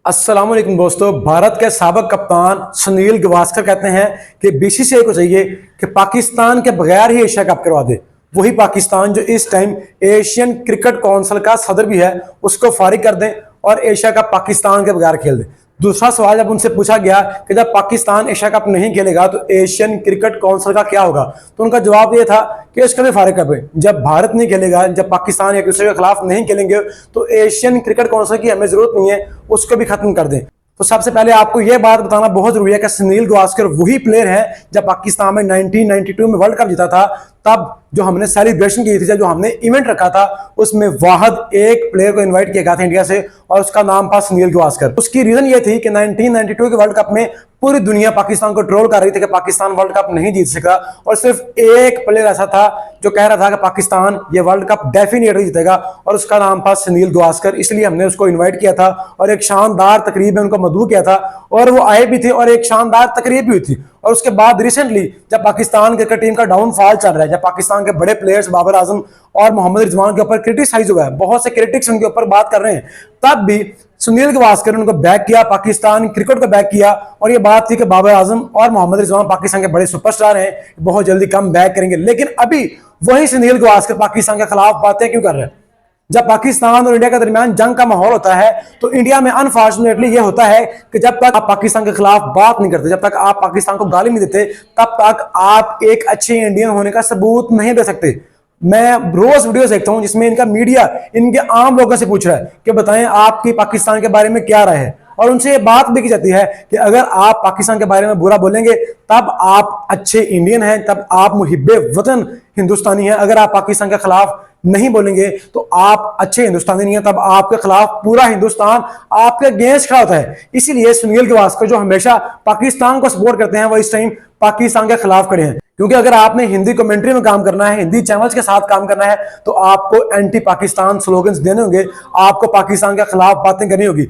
अस्सलाम वालेकुम दोस्तों। भारत के साबिक कप्तान सुनील गावस्कर कहते हैं कि बीसीसीआई को चाहिए कि पाकिस्तान के बगैर ही एशिया कप करवा दे। वही पाकिस्तान जो इस टाइम एशियन क्रिकेट काउंसिल का सदर भी है, उसको फारिग कर दें और एशिया कप पाकिस्तान के बगैर खेल दे। दूसरा सवाल जब उनसे पूछा गया कि जब पाकिस्तान एशिया कप नहीं खेलेगा तो एशियन क्रिकेट काउंसिल का क्या होगा, तो उनका जवाब ये था कि इसका भी फारिग कर दें। जब भारत नहीं खेलेगा, जब पाकिस्तान एक दूसरे के खिलाफ नहीं खेलेंगे तो एशियन क्रिकेट काउंसिल की हमें जरूरत नहीं है, उसको भी खत्म कर दें। तो सबसे पहले आपको यह बात बताना बहुत जरूरी है कि सुनील गावस्कर वही प्लेयर है जब पाकिस्तान में 1992 में वर्ल्ड कप जीता था, तब जो हमने सेलिब्रेशन की थी, जो हमने इवेंट रखा था, उसमें वाहिद एक प्लेयर को इनवाइट किया गया था इंडिया से और उसका नाम था सुनील गावस्कर। उसकी रीजन ये थी कि 1992 के वर्ल्ड कप में पूरी दुनिया पाकिस्तान को ट्रोल कर रही थी कि पाकिस्तान वर्ल्ड कप नहीं जीत सका और सिर्फ एक प्लेयर ऐसा था जो कह रहा था कि पाकिस्तान ये वर्ल्ड कप डेफिनेटली जीतेगा और उसका नाम था सुनील गावस्कर। इसलिए हमने उसको इन्वाइट किया था और एक शानदार तकरीब में उनको मदऊ किया था और वो आए भी थे और एक शानदार तकरीब भी हुई थी। और उसके बाद रिसेंटली जब पाकिस्तान क्रिकेट टीम का डाउनफॉल चल रहा है, जब पाकिस्तान के बड़े प्लेयर्स बाबर आजम और मोहम्मद रिजवान के ऊपर क्रिटिसाइज हुआ है, बहुत से क्रिटिक्स उनके ऊपर बात कर रहे हैं, तब भी सुनील गावस्कर ने उनको बैक किया, पाकिस्तान क्रिकेट को बैक किया और ये बात थी कि बाबर आजम और मोहम्मद रिजवान पाकिस्तान के बड़े सुपरस्टार हैं, बहुत जल्दी कम बैक करेंगे। लेकिन अभी वही सुनील गावस्कर पाकिस्तान के खिलाफ बातें क्यों कर रहे हैं? जब पाकिस्तान और इंडिया के दरमियान जंग का माहौल होता है तो इंडिया में अनफॉर्चुनेटली ये होता है कि जब तक आप पाकिस्तान के खिलाफ बात नहीं करते, जब तक आप पाकिस्तान को गाली नहीं देते, तब तक आप एक अच्छे इंडियन होने का सबूत नहीं दे सकते। मैं रोज वीडियो देखता हूं जिसमें इनका मीडिया इनके आम लोगों से पूछ रहा है कि बताएं आपकी पाकिस्तान के बारे में क्या राय है, और उनसे ये बात भी की जाती है कि अगर आप पाकिस्तान के बारे में बुरा बोलेंगे तब आप अच्छे इंडियन हैं, तब आप मुहिब्बे वतन हिंदुस्तानी हैं। अगर आप पाकिस्तान के खिलाफ नहीं बोलेंगे तो आप अच्छे हिंदुस्तानी नहीं है, तब आपके खिलाफ पूरा हिंदुस्तान आपके अगेंस्ट खड़ा होता है। इसीलिए सुनील गावस्कर जो हमेशा पाकिस्तान को सपोर्ट करते हैं, वो इस टाइम पाकिस्तान के खिलाफ खड़े हैं। क्योंकि अगर आपने हिंदी कमेंट्री में काम करना है, हिंदी चैनल्स के साथ काम करना है, तो आपको एंटी पाकिस्तान स्लोगन्स देने होंगे, आपको पाकिस्तान के खिलाफ बातें करनी होगी,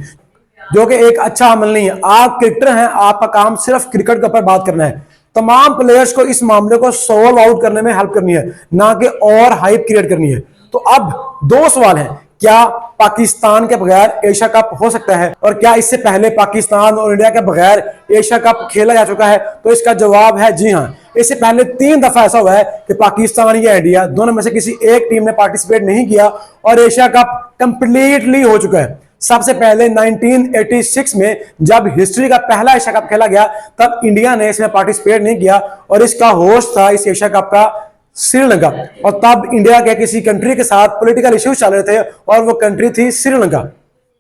जो कि एक अच्छा अमल नहीं है। आप क्रिकेटर हैं, आपका काम सिर्फ क्रिकेट के ऊपर बात करना है। तमाम प्लेयर्स को इस मामले को सॉल्व आउट करने में हेल्प करनी है, ना कि और हाइप क्रिएट करनी है। तो अब दो सवाल हैं, क्या पाकिस्तान के बगैर एशिया कप हो सकता है, और क्या इससे पहले पाकिस्तान और इंडिया के बगैर एशिया कप खेला जा चुका है? तो इसका जवाब है जी हाँ। इससे पहले 3 दफा ऐसा हुआ है कि पाकिस्तान या इंडिया दोनों में से किसी एक टीम ने पार्टिसिपेट नहीं किया और एशिया कप कंप्लीटली हो चुका है। सबसे पहले 1986 में जब हिस्ट्री का पहला एशिया कप खेला गया, तब इंडिया ने इसमें पार्टिसिपेट नहीं किया और इसका होस्ट था इस एशिया कप का श्रीलंका। और तब इंडिया के किसी कंट्री के साथ पॉलिटिकल इश्यूज चल रहे थे और वो कंट्री थी श्रीलंका।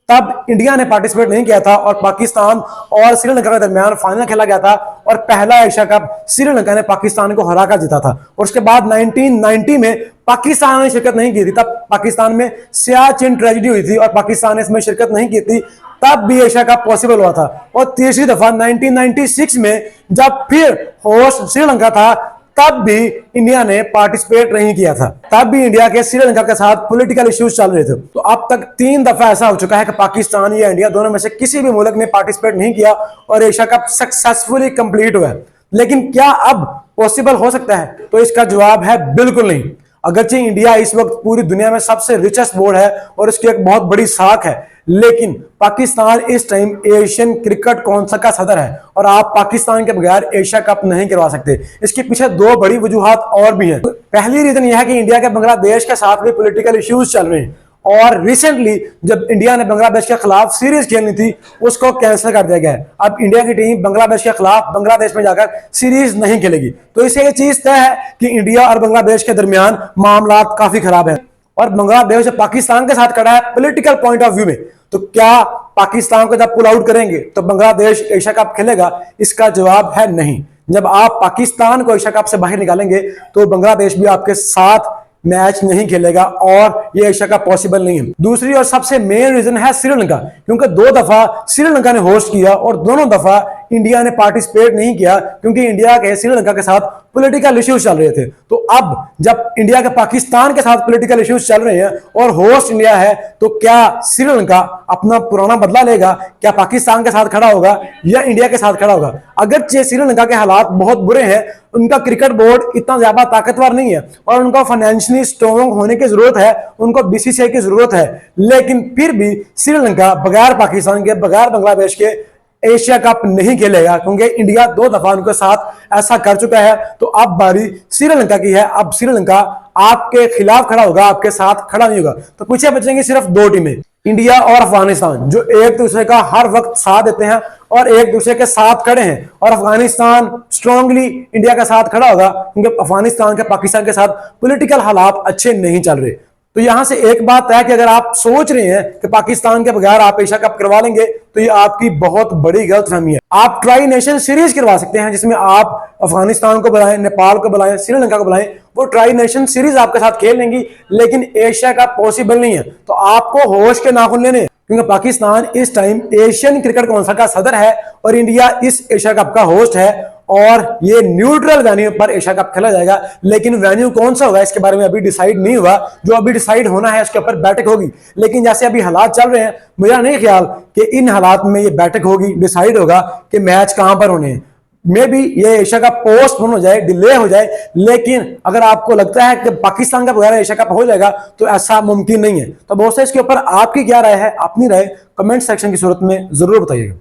तब इंडिया ने पार्टिसिपेट नहीं किया था और पाकिस्तान और श्रीलंका के दरमियान फाइनल खेला गया था और पहला एशिया कप श्रीलंका ने पाकिस्तान को हराकर जीता था। और उसके बाद 1990 में पाकिस्तान ने शिरकत नहीं की थी, तब पाकिस्तान में सियाचिन ट्रेजेडी हुई थी और पाकिस्तान ने इसमें शिरकत नहीं की थी, तब भी एशिया कप पॉसिबल हुआ था। और तीसरी दफा 1996 में जब फिर होस्ट श्रीलंका था, तब भी इंडिया ने पार्टिसिपेट नहीं किया था, तब भी इंडिया के श्रीलंका के साथ पॉलिटिकल इश्यूज चल रहे थे। तो अब तक 3 दफा ऐसा हो चुका है कि पाकिस्तान या इंडिया दोनों में से किसी भी मुल्क ने पार्टिसिपेट नहीं किया और एशिया कप सक्सेसफुली कंप्लीट हुआ है। लेकिन क्या अब पॉसिबल हो सकता है? तो इसका जवाब है बिल्कुल नहीं। अगरचे इंडिया इस वक्त पूरी दुनिया में सबसे रिचेस्ट बोर्ड है और इसकी एक बहुत बड़ी साख है, लेकिन पाकिस्तान इस टाइम एशियन क्रिकेट काउंसिल का सदर है और आप पाकिस्तान के बगैर एशिया कप नहीं करवा सकते। इसके पीछे 2 बड़ी वजूहात और भी हैं। पहली रीजन यह है कि इंडिया के बांग्लादेश के साथ भी पॉलिटिकल इश्यूज चल रहे हैं और रिसेंटली जब इंडिया ने बांग्लादेश के खिलाफ सीरीज खेलनी थी, उसको कैंसिल कर दिया गया है। अब इंडिया की टीम बांग्लादेश के खिलाफ बांग्लादेश में जाकर सीरीज नहीं खेलेगी। तो इससे ये चीज तय है कि इंडिया और बांग्लादेश के दरमियान मामला काफी खराब है और बांग्लादेश पाकिस्तान के साथ खड़ा है पॉलिटिकल पॉइंट ऑफ व्यू में। तो क्या पाकिस्तान को जब पुल आउट करेंगे तो बांग्लादेश एशिया कप खेलेगा? इसका जवाब है नहीं। जब आप पाकिस्तान को एशिया कप से बाहर निकालेंगे तो बांग्लादेश भी आपके साथ मैच नहीं खेलेगा और ये एशिया कप पॉसिबल नहीं है। दूसरी और सबसे मेन रीजन है श्रीलंका, क्योंकि 2 दफा श्रीलंका ने होस्ट किया और दोनों दफा इंडिया ने पार्टिसिपेट नहीं किया क्योंकि इंडिया के श्रीलंका के साथ पॉलिटिकल इश्यूज चल रहे थे। तो अब जब इंडिया के पाकिस्तान के साथ पॉलिटिकल इश्यूज चल रहे हैं और होस्ट इंडिया है, तो क्या श्रीलंका अपना पुराना बदला लेगा? क्या पाकिस्तान के साथ खड़ा होगा या इंडिया के साथ खड़ा होगा? अगरचे श्रीलंका के हालात बहुत बुरे हैं, उनका क्रिकेट बोर्ड इतना ज्यादा ताकतवर नहीं है और उनका फाइनेंशियली स्ट्रॉन्ग होने की जरूरत है, उनको बीसीसीआई की जरूरत है, लेकिन फिर भी श्रीलंका बगैर पाकिस्तान के, बगैर बांग्लादेश के एशिया कप नहीं खेलेगा क्योंकि इंडिया 2 दफा उनके साथ ऐसा कर चुका है। तो अब बारी श्रीलंका की है। अब श्रीलंका आपके खिलाफ खड़ा होगा, आपके साथ खड़ा नहीं होगा। तो पीछे बचेंगे सिर्फ 2 टीमें, इंडिया और अफगानिस्तान, जो एक दूसरे का हर वक्त साथ देते हैं और एक दूसरे के साथ खड़े हैं। और अफगानिस्तान स्ट्रांगली इंडिया के साथ खड़ा होगा क्योंकि अफगानिस्तान के पाकिस्तान के साथ पॉलिटिकल हालात अच्छे नहीं चल रहे। तो यहां से एक बात है कि अगर आप सोच रहे हैं कि पाकिस्तान के बगैर आप एशिया कप करवा लेंगे, तो ये आपकी बहुत बड़ी गलतफहमी है। आप ट्राई नेशन सीरीज करवा सकते हैं जिसमें आप अफगानिस्तान को बुलाएं, नेपाल को बुलाएं, श्रीलंका को बुलाएं, वो ट्राई नेशन सीरीज आपके साथ खेल लेंगी, लेकिन एशिया कप पॉसिबल नहीं है। तो आपको होश के नाखून लेने, क्योंकि पाकिस्तान इस टाइम एशियन क्रिकेट काउंसिल का सदर है और इंडिया इस एशिया कप का होस्ट है और ये न्यूट्रल वेन्यू पर एशिया कप खेला जाएगा। लेकिन वेन्यू कौन सा होगा इसके बारे में अभी डिसाइड नहीं हुआ। जो अभी डिसाइड होना है उसके ऊपर बैठक होगी, लेकिन जैसे अभी हालात चल रहे हैं, मुझे नहीं ख्याल कि इन हालात में ये बैठक होगी, डिसाइड होगा कि मैच कहां पर होने हैं। मे बी ये एशिया कप पोस्टपोन हो जाए, डिले हो जाए, लेकिन अगर आपको लगता है कि पाकिस्तान का बगैर एशिया कप हो जाएगा तो ऐसा मुमकिन नहीं है। तो दोस्तों, इसके ऊपर आपकी क्या राय है? अपनी राय कमेंट सेक्शन की सूरत में जरूर बताइएगा।